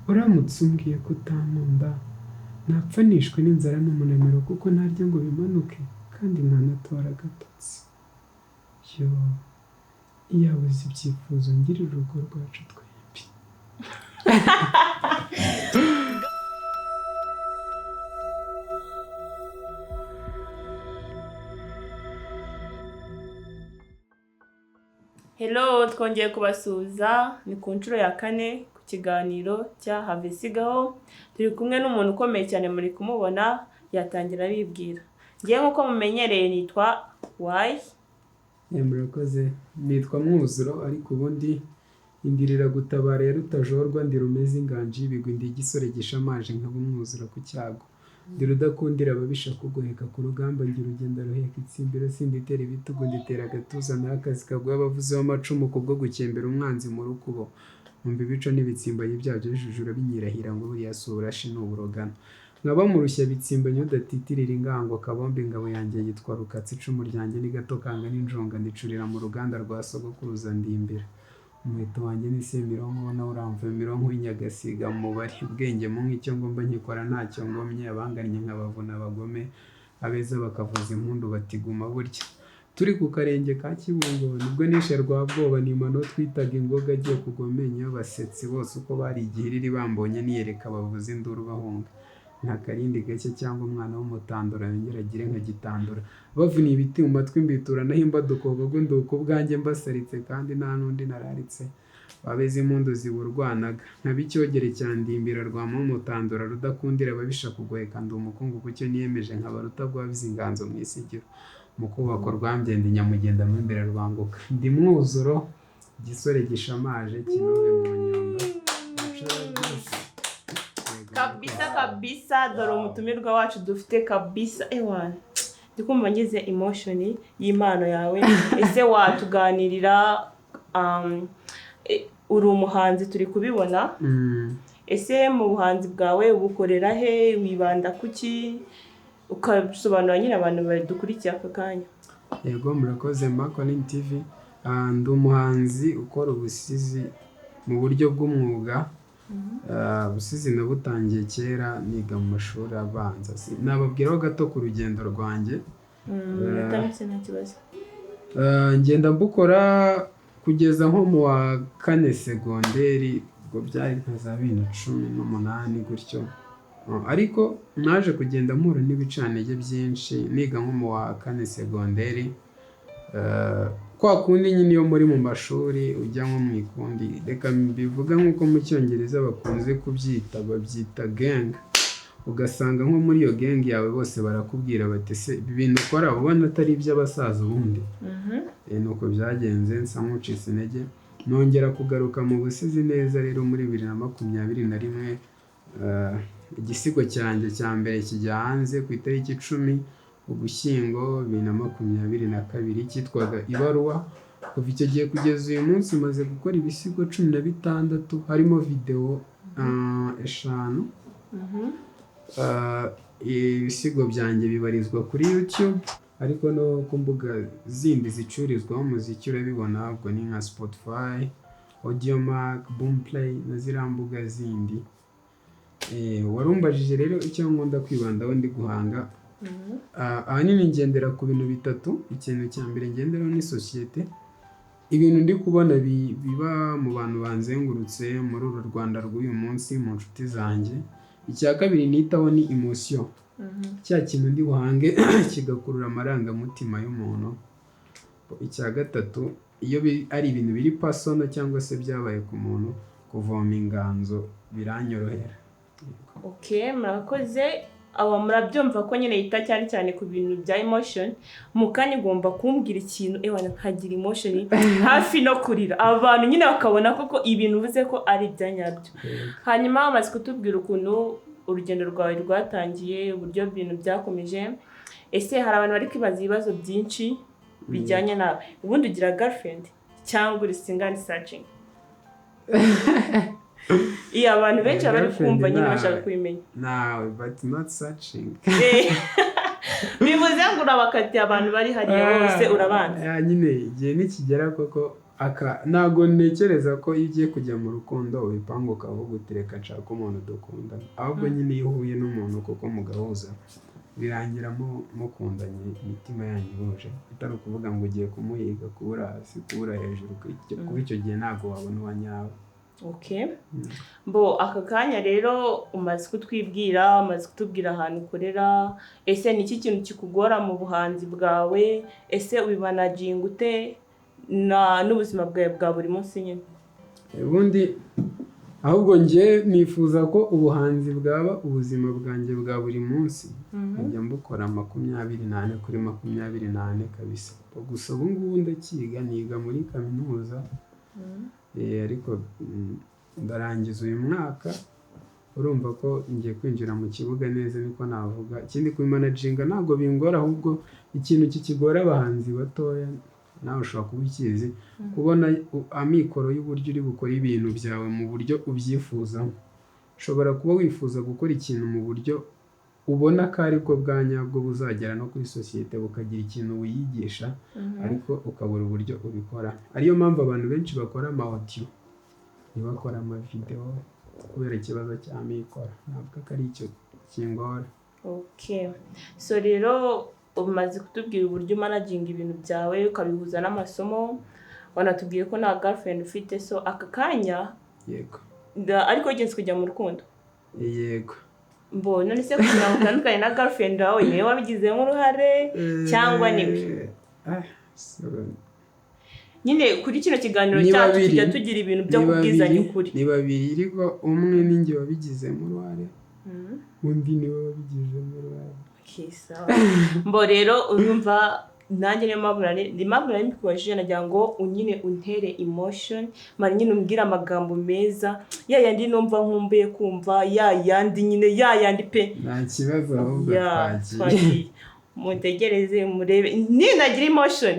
uramutse umbwiye ko utankunda napfa nishwe n'inzara n'umunaniro kuko ntarya ngo bimanuke kandi ntanatora agatotsi. Yo, iyaba uzi ibyifuzo ngirira urugo rwacu twembi. Hello, twongeye kubasuhuza ni ku nshuro ya 4 ku kiganiro cya Have Sigaho. Turi kumwe n'umuntu ukomeye cyane muri kumubona, yatangira bibwira. Ngiye nkuko mumenyereye nitwa Why. Murakoze, nitwa Mwuzuro ariko ubundi indirira gutabara ya rutajorwa ndi rumeze inganji y'ibigwi ndi igisore gishamaje nkaba umwuzuro ku cyago. Ndi rudakundira ababisha kugoheka ku rugamba ngira urugendo ruheka itsimbiro sinditera ibitugu nditera agatuza n'akazi kaguha abavuzi b'amacumu kubwo gukembera umwanzi mu rukubo. Mumba ibico n'ibitsimbanyi byabyo bijujura binyirahira ngo buriya sura shi n'uburogano. Nkaba mu rushya bitsimbanye udatitirira ingango kabombe ingabo yanjye yitwa Rukatsi icumu ryanjye ni gato kanga n'injonga ndicurira mu ruganda rwa sogokuruza ndimbira. Umuheto wanjye ni Semironko ubona uramvuye Mironko w'inyagasiga mu bari ubwenge mu nk'icyo ngomba nkikora ntacyo ngomye abangannye nk'abavuna abagome abeza bakavuza impundu batiguma burya. Turi ku karenge ka Kibungo nibwo nishe Rwabwoba nimano twitaga ingoga agiye kugomenya abasetsi bose uko bari igihiriri bambonye niyereka bavuza induru bahunga. Nta karindi gake cyangwa umwana w'umutandura yongera agire nkagitandura. Bavuniye ibiti mu matwi mbitura naho imbaduko ubwo nduko ubwanjye mbasaritse kandi nta n'undi nararitse. Babeze impundu ziburwanaga nkabicyogere cyandimbira rwamo umutandura rudakundira ababisha kugoheka ndi umukungu kucyo niyemeje nkabaruta rwabize inganzo mu isigiro. Mu kubako rwambyenda nyamugenda mu imbere rwanguka. Ndi Mwuzuro igisore gishamaje kinobe mu nyonga. Kabisa dore umutumirwa wacu dufite kabisa ewana. Ndikumva ngize emotion y'Imana yawe. Ese watuganirira uri umuhanzi turi kubibona. Ese mu buhanzi bwawe ubukorera he, wibanda kuki, ukabisobanura nyine abantu badukurikiye aka kanya? Yego murakoze Makoling TV. Ndi umuhanzi ukora ubusizi mu buryo bw'umwuga. Ubusizi nabutangiye kera niga mu mashuri abanza. Nababwiraho gato ku rugendo rwanjye. Tametse nta kibazo. Ngenda mbukora kugeza nko mu wa 4 segonderi ubwo byari nka za 2018 gutyo. Ariko naje kugenda mpura n'ibicantege byinshi niga nko mu wa 4 segonderi. Kwa kundi nyine iyo muri mu mashuri ujya nko mu ikundi reka mbivuga nk'uko mu cyongereza bakunze kubyita babyita gang. Ugasanga nko muri iyo gang yawe bose barakubwira bati se ibintu ukora ubona atari iby'abasaza ubundi. Nuko byagenze nsa nk'ucitse intege nongera kugaruka mu busizi neza rero muri 2021. Igisigo cyanjye cya mbere kijya hanze ku itariki 10 Ugushyingo 2022 cyitwaga Ibaruwa. Kuva icyo gihe kugeza uyu munsi maze gukora ibisigo 16 harimo video 5. Ibisigo byanjye bibarizwa kuri YouTube ariko no ku mbuga zindi zicururizwaho umuziki urabibona ubwo ni nka Spotify, Audiomack, Boomplay na zirambuga zindi. Warumbajije rero icyo nkunda kwibandaho ndi guhanga. Ahanini ngendera ku bintu bitatu. Ikintu cya mbere ngenderaho ni societe, ibintu ndi kubona biba mu bantu banzengurutse muri uru Rwanda rw'uyu munsi mu nshuti zanjye. Icya kabiri nitaho ni emotion, cya kintu ndi buhange kigakurura amarangamutima y'umuntu. Icya gatatu iyo ari ibintu biri personal cyangwa se byabaye ku muntu kuvoma inganzo biranyorohera. Okay, murakoze. Aba murabyumva ko nyine yita cyane ku bintu bya emotion. Mukanya ugomba kumbwira ikintu ewana nkagira emotion hafi no kurira abantu nyine bakabona koko ibintu uvuze ko ari ibyanyabyo. Hanyuma amaze kutubwira ukuntu urugendo rwawe rwatangiye uburyo ibintu byakomeje. Ese hari abantu bari kwibaza ibibazo byinshi bijyanye nawe. Ubundi ugira girlfriend cyangwa uri single and searching? Iya abantu benshi bari kumva nyine bashaka kubimenya. No, but not searching. Bivuze ngo urabakati abantu bari hariya bose urabanza. Nyine igihe nikigera koko ntabwo ntekereza ko iyo ugiye kujya mu rukundo ubipanga ukavuga uti reka nshaka umuntu dukundana, ahubwo nyine iyo uhuye n'umuntu kuko mugahuza birangira mukundanye imitima yanyu ihuje, atari ukuvuga ngo ugiye kumuhiga kubura hasi kubura hejuru, kuba icyo gihe ntabwo wabona uwa nyawe. Okay. Aka kanya rero umaze kutwibwira, umaze kutubwira ahantu ukorera, ese ni iki kintu kikugora mu buhanzi bwawe, ese ubimanaginga ute n'ubuzima bwawe bwa buri munsi nyine? Ubundi ahubwo njye nifuza ko ubuhanzi bwaba ubuzima bwanjye bwa buri munsi, njya mbukora 24 kuri 24 kabisa. Gusa ubu ngubu ndakiga, niga muri kaminuza, ariko ndarangiza uyu mwaka, urumva ko ngiye kwinjira mu kibuga neza niko navuga. Ikindi kubimanaginga ntabwo bingora, ahubwo ikintu kikigora abahanzi batoya, nawe ushobora kuba ukizi, kubona amikoro y'uburyo uri bukora ibintu byawe mu buryo ubyifuzamo. Ushobora kuba wifuza gukora ikintu mu buryo ubona ko ari bwo bwa nyabwo buzagera no kuri sosiyete, bukagira ikintu wiyigisha, ariko ukabura uburyo ubikora. Ariyo mpamvu abantu benshi bakora audio ntibakora amavideo kubera ikibazo cy'amikoro. Navuga ko ari icyo kingora. Okay. So rero umaze kutubwira uburyo managinga ibintu byawe ukabihuza n'amasomo, wanatubwiye ko nta girlfriend ufite, so aka kanya yego ariko wigeze kujya mu rukundo? Yego. None se kugira ngo utandukane na girlfriend wawe niwe wabigizemo uruhare cyangwa niwe? Nyine kuri kino kiganiro cyacu tujya tugira ibintu byo kubwizanya ukuri. Ni babiri, ariko umwe ni njye wabigizemo uruhare, undi niwe wabigizemo uruhare. Rero urumva nanjye niyo mpamvu nari mbikubajije, nagira ngo unyine untere emotion, mara nyine umbwira amagambo meza, yandi numva nkumbuye kumva, yandi pe. Nta kibazo, ahubwo twagiye. Mutegereze murebe ninagira emotion,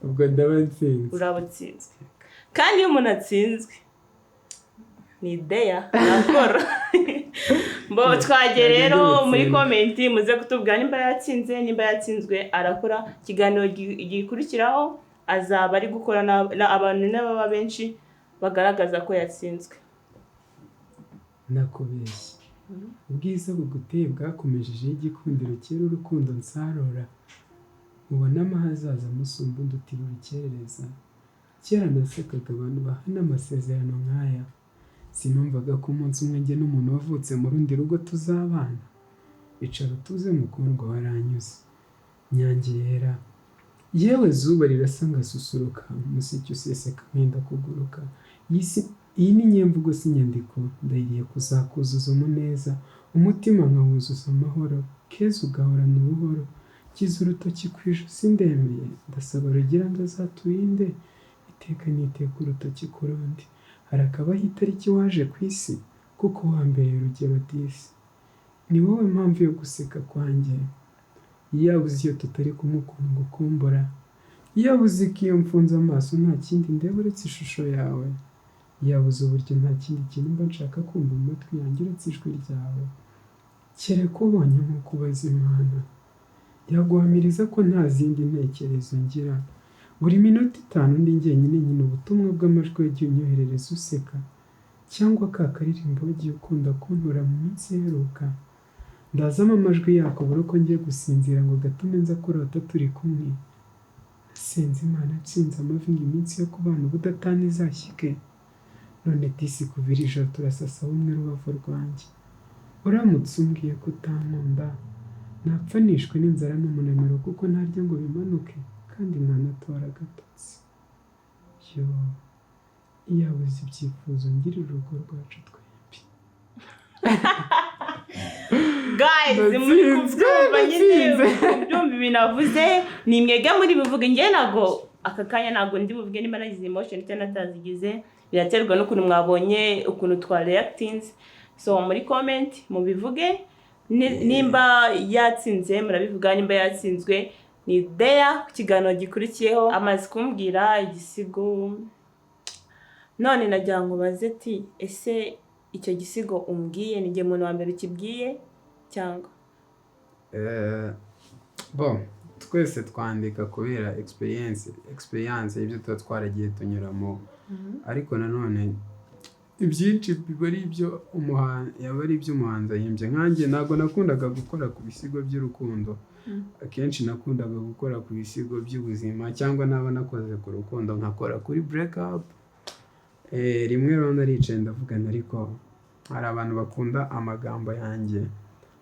ubwo ndaba nsinzwe. Uraba utsinzwe. Kandi iyo umuntu atsinzwe ni ideya nakora. Twagiye rero muri komenti muze kutubwira nimba yatsinze, nimba yatsinzwe arakora ikiganiro gikurikiraho, azaba ari gukora abantu n'ababa benshi bagaragaza ko yatsinzwe. Nakubeshye, ubwiza buguteye bwakomejeje igikundiro kera urukundo nsarura, ubona amahazaza musumba undutira urukerereza. Kera nasekaga abantu bahana amasezerano nk'aya, sinumvaga ko umunsi umwe njye n'umuntu wavutse mu rundi rugo tuzabana. Icara utuze mukundwa, waranyuze nyange yera, yewe zuba rirasa ngasusuruka, umuseke useseka nkenda kuguruka. Iyi ni nyemvugo si inyandiko, ndahiriye kuzakuzuza umuneza, umutima nkawuzuza amahoro, keza ugahorana ubuhoro. Kiza urutoki ku ijosi ndemeye, ndasaba rugira ngo azaturinde, iteka n'iteka urutoki ku rundi. Harakabaho itariki waje ku isi, kuko wambereye urugero disi. Ni wowe mpamvu yo guseka kwanjye, yaba uzi iyo tutari kumukunda ngo ukumbura, yaba uzi ko iyo mfunze amaso nta kindi ndeba uretse ishusho yawe, yaba uzi uburyo nta kindi kintu mba nshaka kumva mu matwi yanjye uretse ijwi ryawe. Kereka ubonye nk'uko ubaza Imana, yaguhamiriza ko nta zindi ntekerezo ngira. Buri minota 5 ndi njyenyine nyine ubutumwa bw'amajwi wagiye unyoherereza useka, cyangwa ka karirimbo wagiye ukunda kuntura mu minsi iheruka. Ndazamo amajwi yako buri uko ngiye gusinzira ngo gatume nza kurota turi kumwe. Nasenze Imana nsinze amavi ngo iminsi yo kubana ubudatana izashyike. None disi kuvira ijoro turasasa bumwe rubavu rwanjye. Uramutse umbwiye ko utankunda, napfa nishwe n'inzara n'umunaniro kuko ntarya ngo bimanuke, kandi ntanatora agatotsi. Iyo abuze ibyifuzo ngirira urugo rwacu twembi. Guys, muri kubyumva nyine kubyumva ibintu avuze, ni mwege muri bivuga. Njye nago aka kanya nago ndi buvuge niba nagize emotion cyangwa natazigize, biraterwa n'ukuntu mwabonye ukuntu twa reactings. So muri comment mubivuge, nimba yatsinze murabivuga, nimba yatsinzwe ni ideya ku kiganiro gikurikiyeho. Amaze kumbwira igisigo, none nagira ngo baze ati ese icyo gisigo umbwiye ni njye muntu wa mbere ukibwiye cyangwa? twese twandika kubera experience y'ibyo tuba twaragiye tunyuramo, ariko nanone ibyinshi biba ari ibyo umuhanzi ahimbye. Nkanjye ntabwo nakundaga gukora ku bisigo by'urukundo, akenshi nakundaga gukora ku bisigo by'ubuzima, cyangwa naba nakoze ku rukundo nkakora kuri break up. Rimwe rero naricaye ndavugana, ariko hari abantu bakunda amagambo yanjye,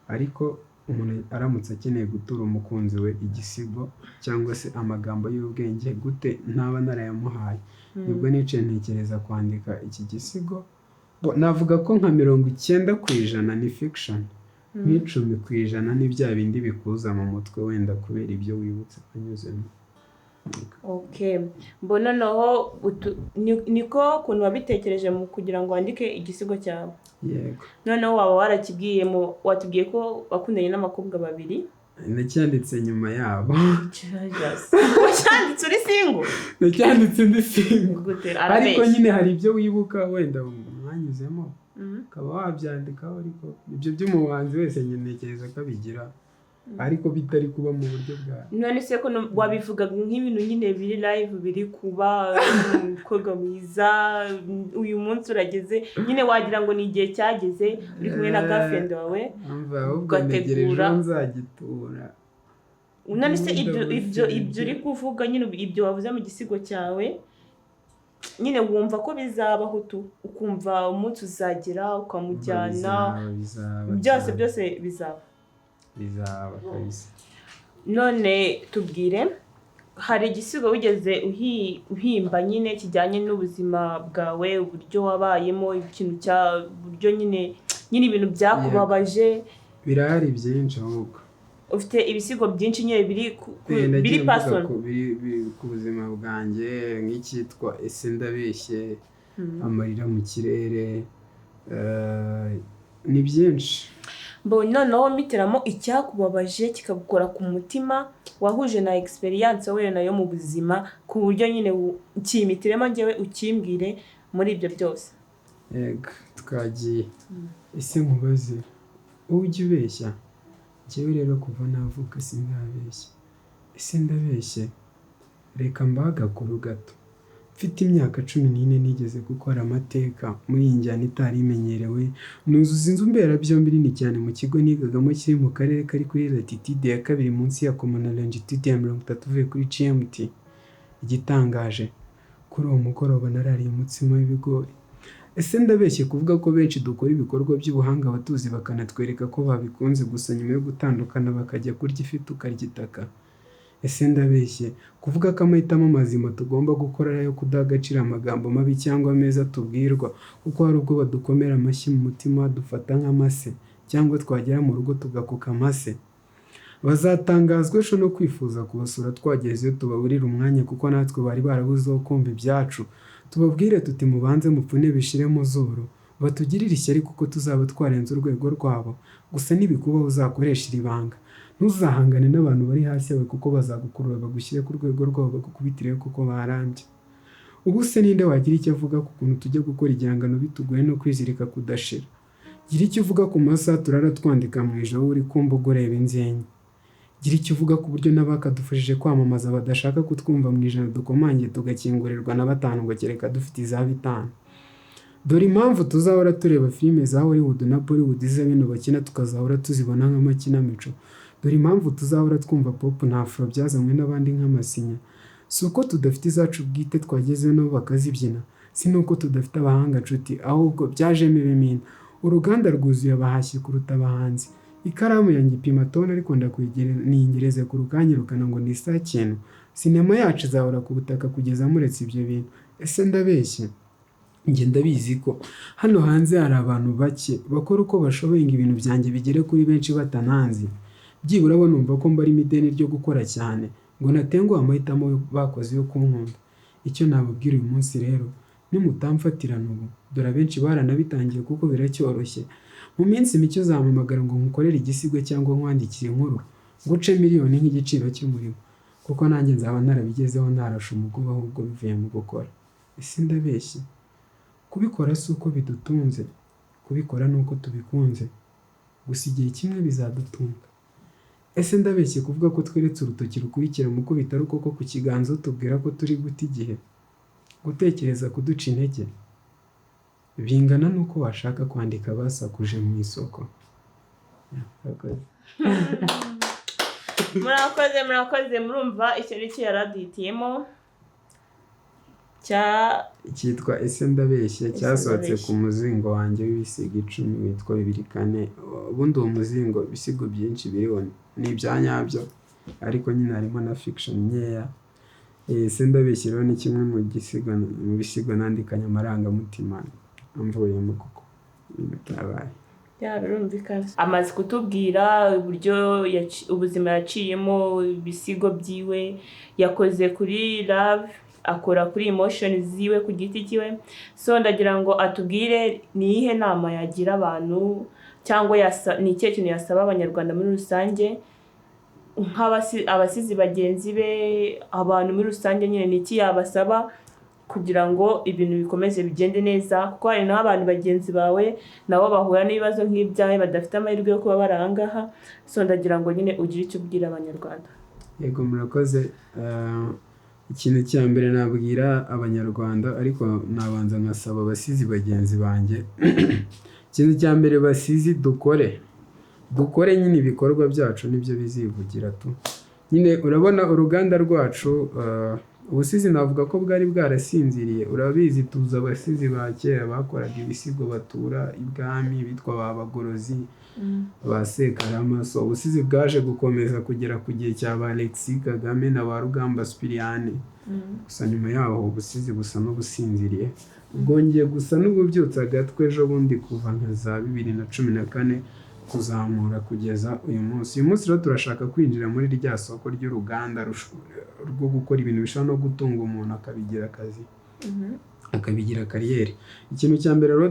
ariko umuntu aramutse akeneye gutura umukunzi we igisigo cyangwa se amagambo y'ubwenge gute ntaba narayamuhaye. Nibwo nicaye ntekereza kwandika iki gisigo. Navuga ko nka 90% ni fiction, n'10% ni bya bindi bikuza mu mutwe wenda kubera ibyo wibutse wanyuzemo. Okay, mbona noneho niko kuntu wabitekereje mu kugira ngo wandike igisigo cyawe? Yego. Noneho waba warakibwiyemo, watubwiye ko wakundanye n'abakobwa 2. Nacyanditse nyuma yabo. Wacyanditse uri single? Nacyanditse ndi single. Gute? Ariko nyine hari ibyo wibuka wenda mwanyuzemo, ukaba wabyandikaho, ariko ibyo by'umuhanzi wese ntekereza ko abigira, ariko bitari kuba mu buryo bwa. None se ko wabivuga nk'ibintu nyine biri live, biri kuba umukobwa mwiza, uyu munsi urageze nyine wagira ngo ni igihe cyageze uri kumwe na girlfriend wawe ugategura nzagitura. None se ibyo uri kuvuga nyine ibyo wavuze mu gisigo cyawe nyine wumva ko bizabaho tu, ukumva umunsi uzagera ukamujyana, byose bizaba kabisa. None tubwire, hari igisigo wigeze uhimba nyine kijyanye n'ubuzima bwawe, uburyo wabayemo, ikintu cya buryo nyine ibintu byakubabaje? Birahari byinshi ahubwo. Ufite ibisigo byinshi nyine biri person ku buzima bwanjye, nk'icyitwa Ese Ndabeshye, Amarira mu Kirere, ni byinshi. Noneho mitiramo icyakubabaje kikagukora ku mutima, wahuje na experience wowe nayo mu buzima, ku buryo nyine ukimitiremo njyewe ukimbwire muri ibyo byose. Yego, twagiye. Ese nkubaze, ujya ubeshya? Njyewe rero kuva navuka sindabeshya. Ese ndabeshye? Reka mbagakuru gato. Mfite imyaka 14 nigeze gukora amateka muri iyi njyana itari imenyerewe, nuzuza inzu mberabyombi nini cyane mu kigo nigagamo kiri mu karere kari kuri latitude ya 2 munsi ya common longitude ya 30 uvuye kuri GMT. Igitangaje, kuri uwo mugoroba narariye umutsima w'ibigori. Ese ndabeshye kuvuga ko benshi dukora ibikorwa by'ubuhanga abatuzi bakanatwereka ko babikunze, gusa nyuma yo gutandukana bakajya kurya ifi tukarya itaka? Ese ndabeshye kuvuga ko amahitamo mazima tugomba gukora ayo kudaha agaciro amagambo mabi cyangwa meza tubwirwa, kuko hari ubwo badukomera amashyi mu mutima dufata nk'amase, cyangwa twagera mu rugo tugakuka amase? Bazatangazwa ejo no kwifuza kubasura twagezeyo tubaburira umwanya, kuko natwe bari barabuzeho kumva ibyacu. Tubabwire tuti mubanze mupfune bishire mu zuru, batugirire ishyari kuko tuzaba twarenze urwego rwabo. Gusa nibikubaho uzakoresha iri banga, ntuzahangane n'abantu bari hasi yawe kuko bazagukurura bagushyire ku rwego rwabo bagukubitire kuko barambye. Ubu se ninde wagira icyo avuga ku kuntu tujya gukora igihangano bitugoye no kwizirika kudashira? Gira icyo uvuga ku masaha turara twandika mu ijoro uri kumbuga ureba inzenyi. Gira icyo uvuga ku buryo n'abakadufashije kwamamaza badashaka kutwumva mu ijoro dukomangiye tugakingurirwa na 5 ngo kereka dufite iza 5. Dore impamvu tuzahora tureba filime za Hollywood na Bollywood z'abintu bakina tukazahora tuzibona nk'amakinamico. Dore impamvu tuzahora twumva pop na afro byazanywe n'abandi nk'amasinya. Si uko tudafite izacu bwite twagezeho nabo bakazibyina, si nuko tudafite abahanga nshuti, ahubwo byajemo ibimina. Uruganda rwuzuye abahashyi kuruta abahanzi. Ikaramu yanjye ipima tone ariko ndakuyigereze ku rukanyirukana ngo ni saa kintu. Sinema yacu izahora ku butaka kugeza muretse ibyo bintu. Ese ndabeshye? Njye ndabizi ko hano hanze hari abantu bake bakora uko bashoboye ngo ibintu byanjye bigere kuri benshi batananzi. Byibura bo numva ko mbarimo ideni ryo gukora cyane ngo natenguhe amahitamo bakoze yo kunkunda. Icyo nababwira uyu munsi rero, nimutamfatirana ubu, dore abenshi baranabitangiye kuko biracyoroshye. Mu minsi mike uzampamagara ngo nkukorere igisigo cyangwa nkwandikire inkuru, nguce miliyoni nk'igiciro cy'umurimo, kuko nanjye nzaba narabigezeho narashe umuguba ahubwo bivuye mu gukora. Ese ndabeshye? Kubikora si uko bidutunze, kubikora ni uko tubikunze. Gusa igihe kimwe bizadutunga. ese ndabeshye kuvuga ko tweretse urutoki rukurikira mu kubita ari uko ku kiganza tubwira ko turi guta igihe, gutekereza kuduca intege bingana n'uko washaka kwandika basakuje mu isoko. murakoze murumva icyo ari cyo yaraditiyemo cyitwa ese ndabeshye, cyasohotse ku muzingo wanjye w'ibisigo 10 witwa 2-4. ubundi uwo muzingo ibisigo byinshi biriho ni ibya nyabyo ariko nyine harimo na fiction nkeya. ese ndabeshye rero ni kimwe mu bisigo nandikanye amarangamutima amvuyemo kuko bitabaye birumvikana. Amaze kutubwira uburyo ubuzima yaciyemo, ibisigo byiwe yakoze kuri love, akora kuri emotion ziwe ku giti kiwe. So ndagira ngo atubwire ni ihe nama yagira abantu cyangwa ni ikihe kintu yasaba abanyarwanda muri rusange abasizi bagenzi be, abantu muri rusange nyine ni iki yabasaba kugira ngo ibintu bikomeze bigende neza, kuko hari n'abantu bagenzi bawe nabo bahura n'ibibazo nk'ibyawe badafite amahirwe yo kuba barangaha. So ndagira ngo nyine ugire icyo ubwira abanyarwanda. Yego murakoze. Ikintu cya mbere nabwira abanyarwanda ariko nabanza nkasaba abasizi bagenzi banjye ikintu cya mbere basizi dukore nyine ibikorwa byacu nibyo bizivugira tu. Nyine urabona uruganda rwacu ubusizi navuga ko bwari bwarasinziriye. Urabizi tuzi abasizi ba kera bakoraga ibisigo batura ibwami bitwa ba Bagorozi, ba Sekarama. So ubusizi bwaje gukomeza kugera ku gihe cya ba Alexis Kagame na ba Rugamba Spiriane. Gusa nyuma yaho ubusizi busa n'ubusinziriye, bwongeye gusa n'ububyutsa agatwe ejo bundi kuva nka za 2014 kuzamura kugeza uyu munsi. Uyu munsi rero turashaka kwinjira muri rya soko ry'uruganda rwo gukora ibintu bishobora no gutunga umuntu akabigira akazi, akabigira kariyeri. Ikintu cya mbere rero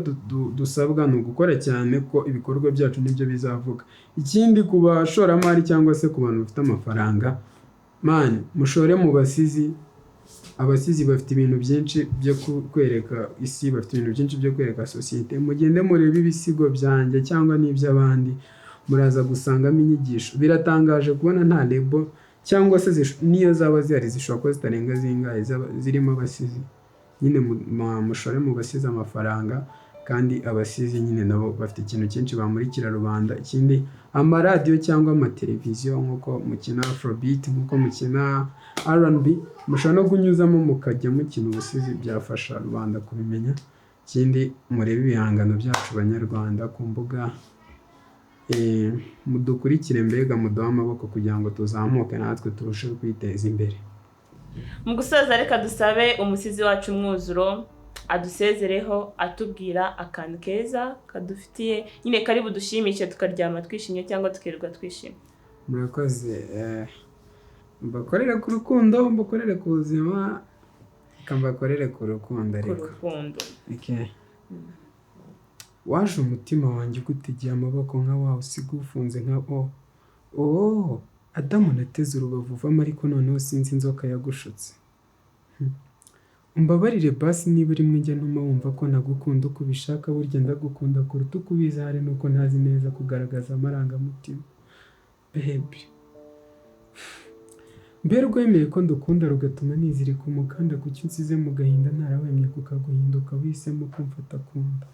dusabwa ni ugukora cyane ko ibikorwa byacu nibyo bizavuga. Ikindi ku bashoramari cyangwa se ku bantu bafite amafaranga, mushore mu basizi. Abasizi bafite ibintu byinshi byo kwereka isi, bafite ibintu byinshi byo kwereka sosiyete. Mugende murebe ibisigo byanjye cyangwa n'iby'abandi, muraza gusangamo inyigisho. Biratangaje kubona nta label cyangwa se niyo zaba zihari zishobora kuba zitarenga zingahe zirimo abasizi. Nyine mushore mu basizi amafaranga, kandi abasizi nyine nabo bafite ikintu cyinshi bamurikira rubanda. Ikindi amaradiyo cyangwa amateleviziyo nk'uko mukina Afrobeat, nk'uko mukina R&B, mushobora no kunyuzamo mukajya mukina ubusizi, byafasha rubanda kubimenya. Ikindi murebe ibihangano byacu banyarwanda ku mbuga, mudukurikire mbega muduhe amaboko kugira ngo tuzamuke natwe turusheho kwiteza imbere. Mu gusoza reka dusabe umusizi wacu Mwuzuro adusezereho atubwira akantu keza kadufitiye, nyine kari budushimishe tukaryama twishimye cyangwa tukirirwa twishimye. Murakoze. Mbakorere ku rukundo, mbakorere ku buzima, mbakorere ku rukundo ariko. Waje umutima wanjye ugutegeye amaboko nka wawe usiga ufunze nka Adamu nateze urubavu uvamo ariko noneho sinzi inzoka yagushutse. Umbabarire basi niba rimwe njya ntuma wumva ko nagukunda uko ubishaka, burya ndagukunda kuruta uko ubizi, hari nuko ntazi neza kugaragaza amarangamutima. Baby, mbere rwemeye ko ndukunda rugatuma nizirika umukanda kuki unsize mu gahinda ntarawemye kukaguhinduka wisemo kumfata kunda.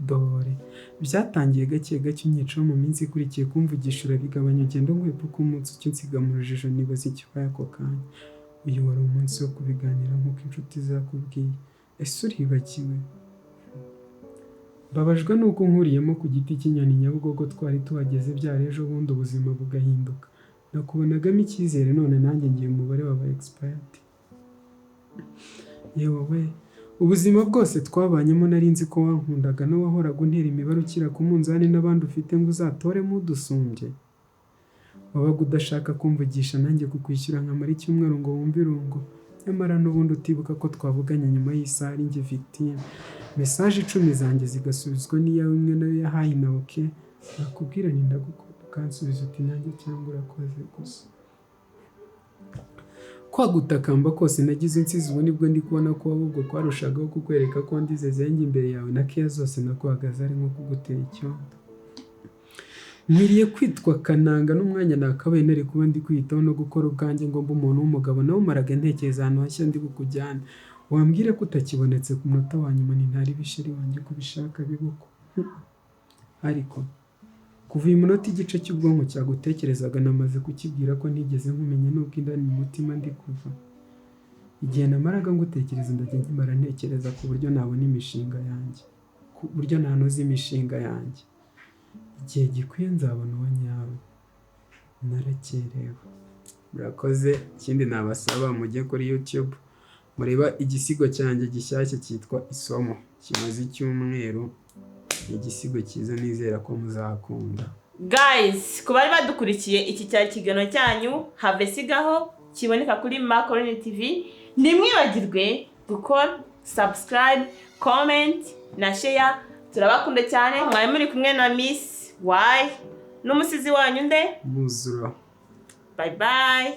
Dore byatangiye gake gake unyicaho mu minsi ikurikiye kumvugisha urabigabanya ugenda nkwepa uko umunsi ucyo unsiga mu rujijo nibaza ikibaye ako kanya. Uyu wari umunsi wo kubiganira nk'uko inshuti zakubwiye. Ese uribagiwe? Babajwe nuko nkuriyemo ku giti cy'inyoni Nyabugogo twari tuhageze byari ejo bundi ubuzima bugahinduka. Nakubonagamo icyizere none nanjye ngiye umubare w'aba expired. Yewe we, ubuzima bwose twabanyemo nari nzi ko wankundaga n'uwahoraga untera imibare ukira ku munzani n'abandi ufite ngo uzatoremo udusumbye. Wabaga udashaka kumvugisha nanjye kukwishyura nkamara icyumweru ngo wumve irungu, nyamara n'ubundi utibuka ko twavuganye nyuma y'isaha ari njye victime. Message 10 zanjye zigasubizwa n'iyawe imwe nayo yahaye na okay. Nakubwira nti ndagukunda ukansubiza uti nanjye cyangwa urakoze gusa. Kwa gutakamba kose nagize insizi ubu nibwo ndi kubona ko ahubwo kwarushagaho kukwereka ko ndize zengi imbere yawe na care zose naguhagaze ari nko kugutera icyondo. nkwiriye kwitwa kananga n'umwanya nakabaye nari kuba ndi kwitaho no gukora ubwanjye ngo mbe umuntu w'umugabo nawe umaraga ntekereza ahantu hashya ndi bukujyane wambwire ko utakibonetse ku munota wa nyuma ntari bisheri wanjye kubishaka bibuko ariko kuva uyu munota igice cy'ubwonko cyagutekerezaga namaze kukibwira ko ntigeze nkumenya n'ubwo indani mu mutima ndi kuva igihe namaraga ngutekereza ndagenda nkimara ntekereza ku buryo nabona imishinga yanjye ku buryo nanoza imishinga yanjye igihe gikwiye nzabona uwo nyawe narakerewe murakoze ikindi nabasaba mujye kuri YouTube mureba igisigo cyanjye gishyashya cyitwa isomo kimaze icyumweru igisigo cyiza nizera ko muzakunda guys ku bari badukurikiye iki cyari ikiganiro cyanyu have sigaho kiboneka kuri Makorine TV nimwibagirwe gukora subscribe comment na share turabakunda cyane mwari muri kumwe na Miss Y n'umusizi wanyu nde Muzura bye bye.